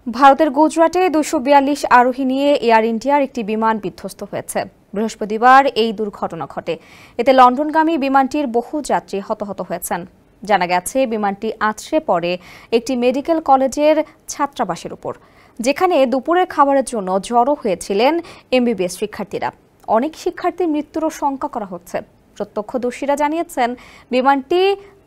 ভারতের গুজরাটে 242 আরোহী নিয়ে এয়ার ইন্ডিয়ার একটি বিমান বিধ্বস্ত হয়েছে। বৃহস্পতিবার এই দুর্ঘটনা ঘটে। এতে লন্ডনগামী বিমানটির বহু যাত্রী হতাহত হয়েছেন। জানা গেছে, বিমানটি আছড়ে পড়ে একটি মেডিকেল কলেজের ছাত্রাবাসের উপর, যেখানে দুপুরের খাবারের জন্য জড়ো হয়েছিলেন এমবিবিএস শিক্ষার্থীরা। অনেক শিক্ষার্থীর মৃত্যুরও শঙ্কা করা হচ্ছে। প্রত্যক্ষদর্শীরা জানিয়েছেন, বিমানটি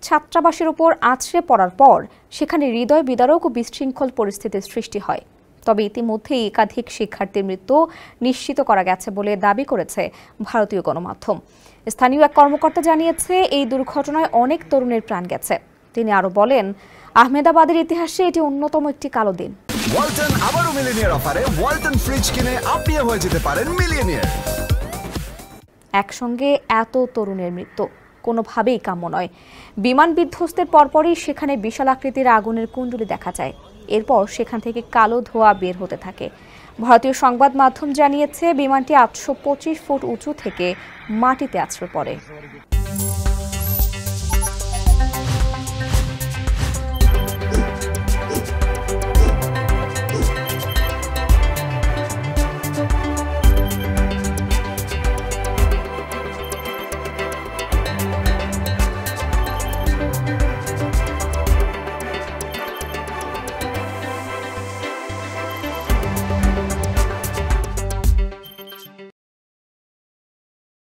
ছাত্রাবাসের উপর আছড়ে পড়ার পর সেখানে হৃদয় বিদারক ও বিশৃঙ্খল পরিস্থিতির সৃষ্টি হয়। তবে ইতিমধ্যেই একাধিক শিক্ষার্থীর মৃত্যু নিশ্চিত করা গেছে বলে দাবি করেছে ভারতীয় গণমাধ্যম। স্থানীয় এক কর্মকর্তা জানিয়েছে, এই দুর্ঘটনায় অনেক তরুণের প্রাণ গেছে। তিনি আরও বলেন, আহমেদাবাদের ইতিহাসে এটি অন্যতম একটি কালো দিন। ওয়ালটন আবারও মিলিয়নিয়ার অফারে ওয়ালটন ফ্রিজ কিনে আপনিও হয়ে যেতে পারেন মিলিয়নিয়ার। একসঙ্গে এত তরুণের মৃত্যু কোনোভাবেই কাম্য নয়। বিমান বিধ্বস্তের পরপরই সেখানে বিশাল আকৃতির আগুনের কুণ্ডলী দেখা যায়। এরপর সেখান থেকে কালো ধোঁয়া বের হতে থাকে। ভারতীয় সংবাদ মাধ্যম জানিয়েছে, বিমানটি 825 ফুট উঁচু থেকে মাটিতে আছড়ে পড়ে।